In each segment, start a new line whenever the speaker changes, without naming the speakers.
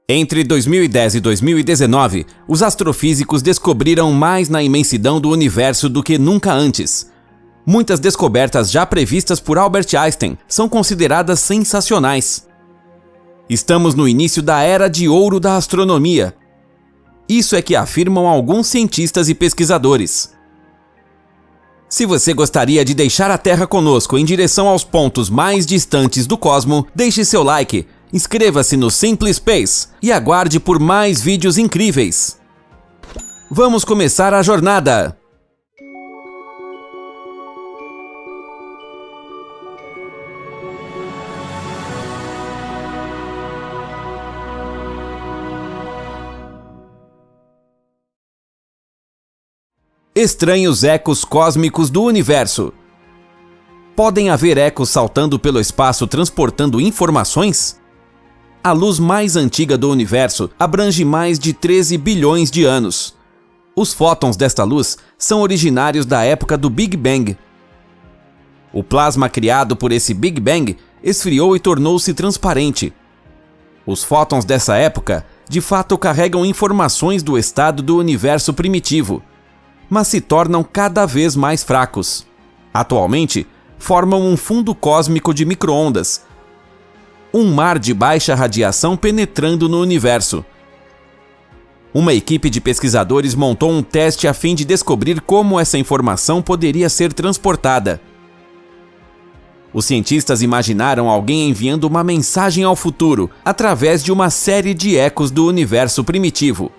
Entre 2010 e 2019, os astrofísicos descobriram mais na imensidão do universo do que nunca antes. Muitas descobertas já previstas por Albert Einstein são consideradas sensacionais. Estamos no início da era de ouro da astronomia. Isso é que afirmam alguns cientistas e pesquisadores. Se você gostaria de deixar a Terra conosco em direção aos pontos mais distantes do cosmo, deixe seu like, inscreva-se no Simple Space e aguarde por mais vídeos incríveis. Vamos começar a jornada! Estranhos ecos cósmicos do universo. Podem haver ecos saltando pelo espaço transportando informações? A luz mais antiga do universo abrange mais de 13 bilhões de anos. Os fótons desta luz são originários da época do Big Bang. O plasma criado por esse Big Bang esfriou e tornou-se transparente. Os fótons dessa época, de fato, carregam informações do estado do universo primitivo, mas se tornam cada vez mais fracos. Atualmente, formam um fundo cósmico de micro-ondas, um mar de baixa radiação penetrando no universo. Uma equipe de pesquisadores montou um teste a fim de descobrir como essa informação poderia ser transportada. Os cientistas imaginaram alguém enviando uma mensagem ao futuro através de uma série de ecos do universo primitivo.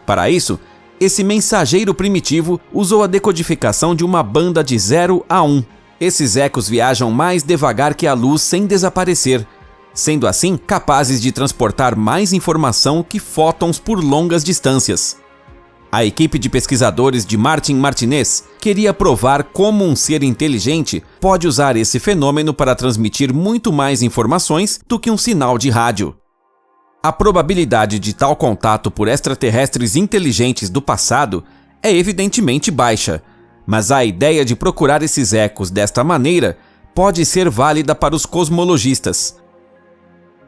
Para isso, esse mensageiro primitivo usou a decodificação de uma banda de 0 a 1. Esses ecos viajam mais devagar que a luz sem desaparecer, sendo assim capazes de transportar mais informação que fótons por longas distâncias. A equipe de pesquisadores de Martin Martinez queria provar como um ser inteligente pode usar esse fenômeno para transmitir muito mais informações do que um sinal de rádio. A probabilidade de tal contato por extraterrestres inteligentes do passado é evidentemente baixa, mas a ideia de procurar esses ecos desta maneira pode ser válida para os cosmologistas.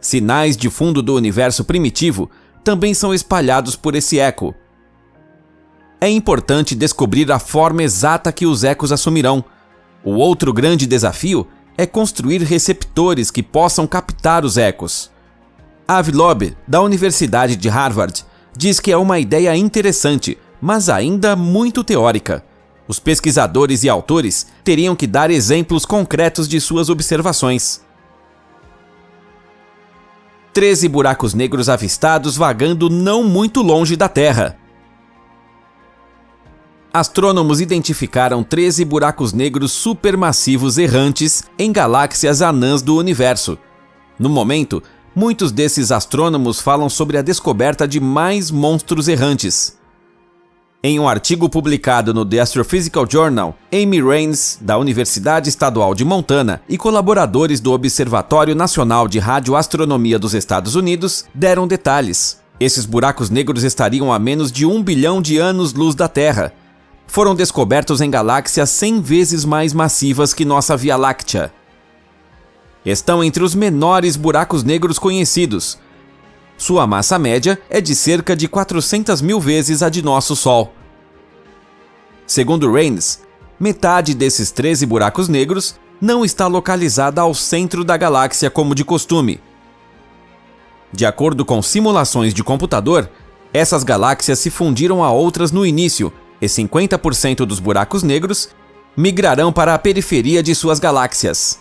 Sinais de fundo do universo primitivo também são espalhados por esse eco. É importante descobrir a forma exata que os ecos assumirão. O outro grande desafio é construir receptores que possam captar os ecos. Avi Loeb, da Universidade de Harvard, diz que é uma ideia interessante, mas ainda muito teórica. Os pesquisadores e autores teriam que dar exemplos concretos de suas observações. 13 buracos negros avistados vagando não muito longe da Terra. Astrônomos identificaram 13 buracos negros supermassivos errantes em galáxias anãs do universo. No momento, muitos desses astrônomos falam sobre a descoberta de mais monstros errantes. Em um artigo publicado no The Astrophysical Journal, Amy Raines, da Universidade Estadual de Montana, e colaboradores do Observatório Nacional de Radioastronomia dos Estados Unidos deram detalhes. Esses buracos negros estariam a menos de 1 bilhão de anos-luz da Terra. Foram descobertos em galáxias 100 vezes mais massivas que nossa Via Láctea. Estão entre os menores buracos negros conhecidos. Sua massa média é de cerca de 400 mil vezes a de nosso Sol. Segundo Raines, metade desses 13 buracos negros não está localizada ao centro da galáxia como de costume. De acordo com simulações de computador, essas galáxias se fundiram a outras no início e 50% dos buracos negros migrarão para a periferia de suas galáxias.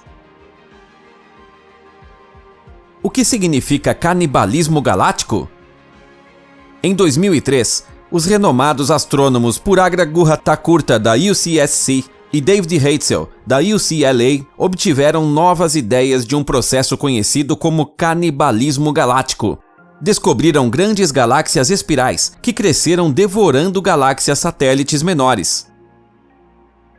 O que significa canibalismo galáctico? Em 2003, os renomados astrônomos Puragra Guha-Thakurta, da UCSC, e David Heitzel, da UCLA, obtiveram novas ideias de um processo conhecido como canibalismo galáctico. Descobriram grandes galáxias espirais que cresceram devorando galáxias satélites menores.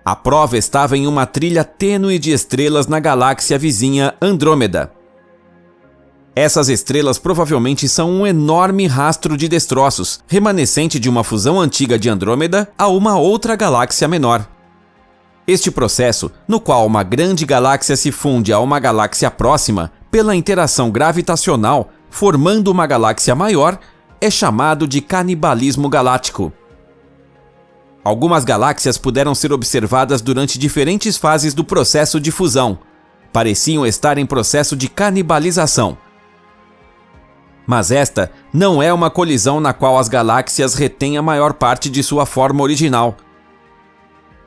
A prova estava em uma trilha tênue de estrelas na galáxia vizinha Andrômeda. Essas estrelas provavelmente são um enorme rastro de destroços, remanescente de uma fusão antiga de Andrômeda a uma outra galáxia menor. Este processo, no qual uma grande galáxia se funde a uma galáxia próxima pela interação gravitacional, formando uma galáxia maior, é chamado de canibalismo galáctico. Algumas galáxias puderam ser observadas durante diferentes fases do processo de fusão. Pareciam estar em processo de canibalização. Mas esta não é uma colisão na qual as galáxias retêm a maior parte de sua forma original.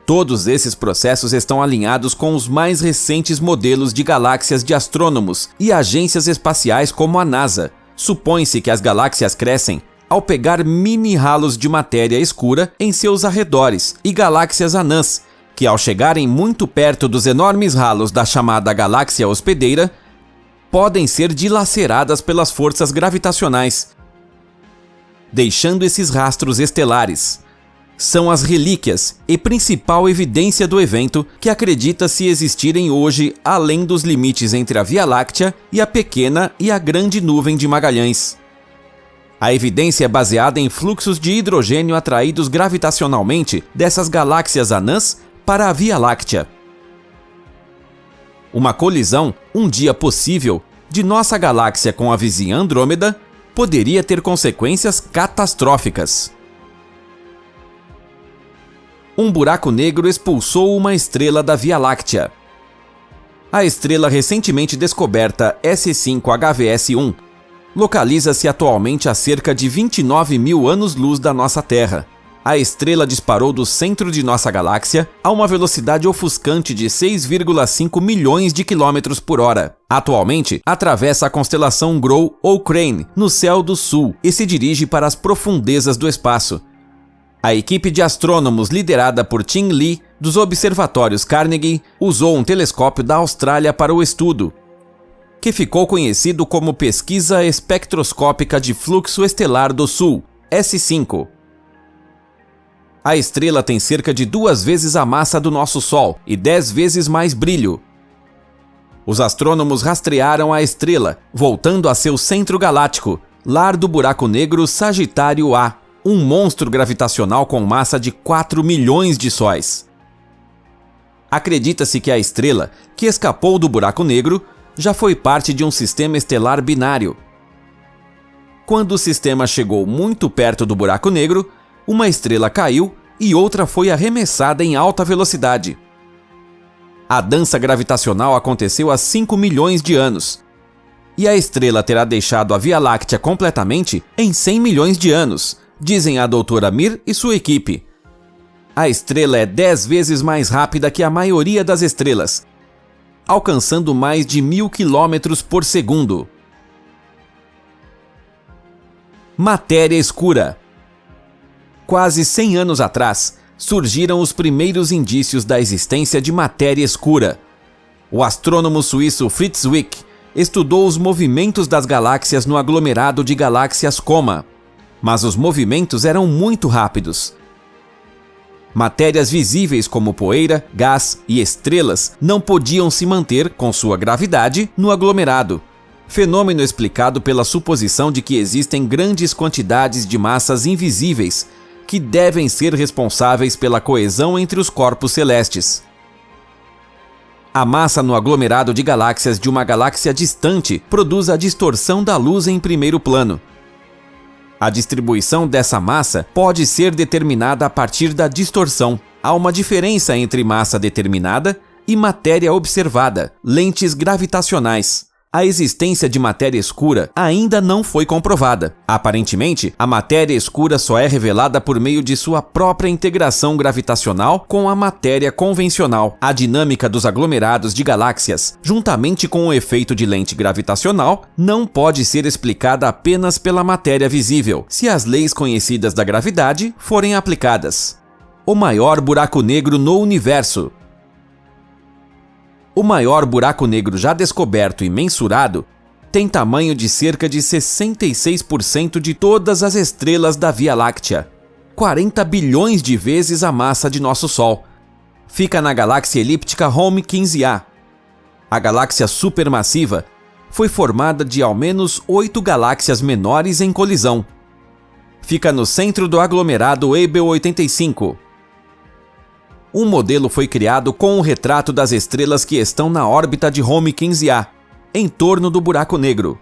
Todos esses processos estão alinhados com os mais recentes modelos de galáxias de astrônomos e agências espaciais como a NASA. Supõe-se que as galáxias crescem ao pegar mini ralos de matéria escura em seus arredores e galáxias anãs, que ao chegarem muito perto dos enormes ralos da chamada galáxia hospedeira, podem ser dilaceradas pelas forças gravitacionais, deixando esses rastros estelares. São as relíquias e principal evidência do evento que acredita-se existirem hoje além dos limites entre a Via Láctea e a pequena e a grande nuvem de Magalhães. A evidência é baseada em fluxos de hidrogênio atraídos gravitacionalmente dessas galáxias anãs para a Via Láctea. Uma colisão, um dia possível, de nossa galáxia com a vizinha Andrômeda poderia ter consequências catastróficas. Um buraco negro expulsou uma estrela da Via Láctea. A estrela recentemente descoberta S5HVS1 localiza-se atualmente a cerca de 29.000 anos-luz da nossa Terra. A estrela disparou do centro de nossa galáxia a uma velocidade ofuscante de 6,5 milhões de quilômetros por hora. Atualmente, atravessa a constelação Grow ou Crane, no céu do sul, e se dirige para as profundezas do espaço. A equipe de astrônomos liderada por Tim Lee, dos observatórios Carnegie, usou um telescópio da Austrália para o estudo, que ficou conhecido como Pesquisa Espectroscópica de Fluxo Estelar do Sul, S5. A estrela tem cerca de 2 vezes a massa do nosso Sol e 10 vezes mais brilho. Os astrônomos rastrearam a estrela, voltando a seu centro galáctico, lar do buraco negro Sagitário A, um monstro gravitacional com massa de 4 milhões de sóis. Acredita-se que a estrela, que escapou do buraco negro, já foi parte de um sistema estelar binário. Quando o sistema chegou muito perto do buraco negro, uma estrela caiu e outra foi arremessada em alta velocidade. A dança gravitacional aconteceu há 5 milhões de anos, e a estrela terá deixado a Via Láctea completamente em 100 milhões de anos, dizem a doutora Mir e sua equipe. A estrela é 10 vezes mais rápida que a maioria das estrelas, alcançando mais de 1.000 km por segundo. Matéria escura. Quase 100 anos atrás, surgiram os primeiros indícios da existência de matéria escura. O astrônomo suíço Fritz Zwick estudou os movimentos das galáxias no aglomerado de galáxias Coma, mas os movimentos eram muito rápidos. Matérias visíveis como poeira, gás e estrelas não podiam se manter, com sua gravidade, no aglomerado, fenômeno explicado pela suposição de que existem grandes quantidades de massas invisíveis que devem ser responsáveis pela coesão entre os corpos celestes. A massa no aglomerado de galáxias de uma galáxia distante produz a distorção da luz em primeiro plano. A distribuição dessa massa pode ser determinada a partir da distorção. Há uma diferença entre massa determinada e matéria observada, lentes gravitacionais. A existência de matéria escura ainda não foi comprovada. Aparentemente, a matéria escura só é revelada por meio de sua própria integração gravitacional com a matéria convencional. A dinâmica dos aglomerados de galáxias, juntamente com o efeito de lente gravitacional, não pode ser explicada apenas pela matéria visível, se as leis conhecidas da gravidade forem aplicadas. O maior buraco negro no universo. O maior buraco negro já descoberto e mensurado tem tamanho de cerca de 66% de todas as estrelas da Via Láctea, 40 bilhões de vezes a massa de nosso Sol. Fica na galáxia elíptica Home 15A. A galáxia supermassiva foi formada de ao menos 8 galáxias menores em colisão. Fica no centro do aglomerado Abell 85. Um modelo foi criado com o retrato das estrelas que estão na órbita de Home 15A, em torno do buraco negro.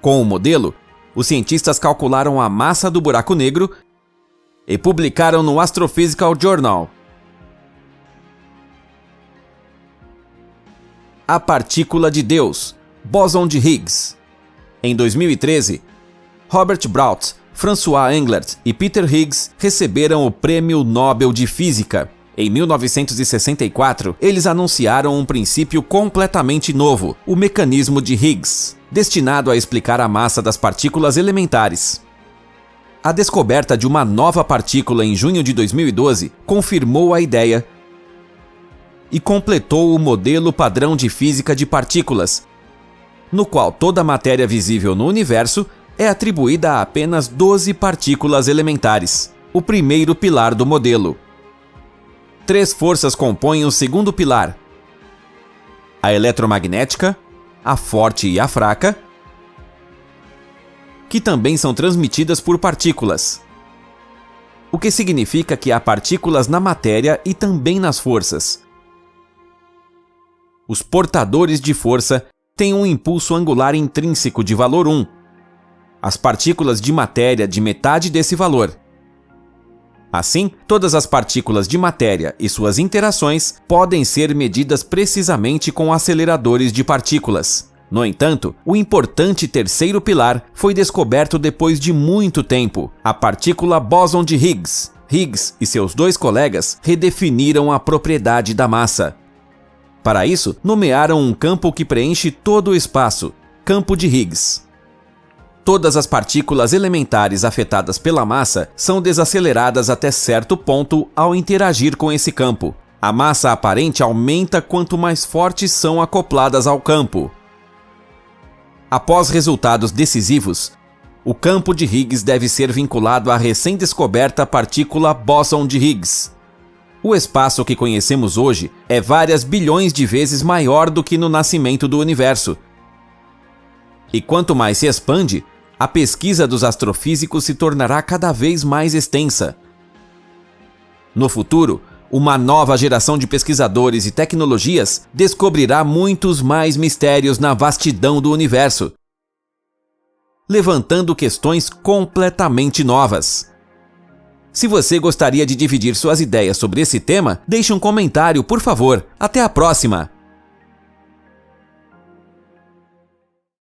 Com o modelo, os cientistas calcularam a massa do buraco negro e publicaram no Astrophysical Journal. A partícula de Deus, bóson de Higgs. Em 2013, Robert Braut, François Englert e Peter Higgs receberam o Prêmio Nobel de Física. Em 1964, eles anunciaram um princípio completamente novo, o mecanismo de Higgs, destinado a explicar a massa das partículas elementares. A descoberta de uma nova partícula em junho de 2012 confirmou a ideia e completou o modelo padrão de física de partículas, no qual toda a matéria visível no universo é atribuída a apenas 12 partículas elementares, o primeiro pilar do modelo. 3 forças compõem o segundo pilar: a eletromagnética, a forte e a fraca, que também são transmitidas por partículas. O que significa que há partículas na matéria e também nas forças. Os portadores de força têm um impulso angular intrínseco de valor 1. As partículas de matéria de metade desse valor. Assim, todas as partículas de matéria e suas interações podem ser medidas precisamente com aceleradores de partículas. No entanto, o importante terceiro pilar foi descoberto depois de muito tempo, a partícula bóson de Higgs. Higgs e seus 2 colegas redefiniram a propriedade da massa. Para isso, nomearam um campo que preenche todo o espaço, campo de Higgs. Todas as partículas elementares afetadas pela massa são desaceleradas até certo ponto ao interagir com esse campo. A massa aparente aumenta quanto mais fortes são acopladas ao campo. Após resultados decisivos, o campo de Higgs deve ser vinculado à recém-descoberta partícula bóson de Higgs. O espaço que conhecemos hoje é várias bilhões de vezes maior do que no nascimento do universo. E quanto mais se expande, a pesquisa dos astrofísicos se tornará cada vez mais extensa. No futuro, uma nova geração de pesquisadores e tecnologias descobrirá muitos mais mistérios na vastidão do universo, levantando questões completamente novas. Se você gostaria de dividir suas ideias sobre esse tema, deixe um comentário, por favor. Até a próxima!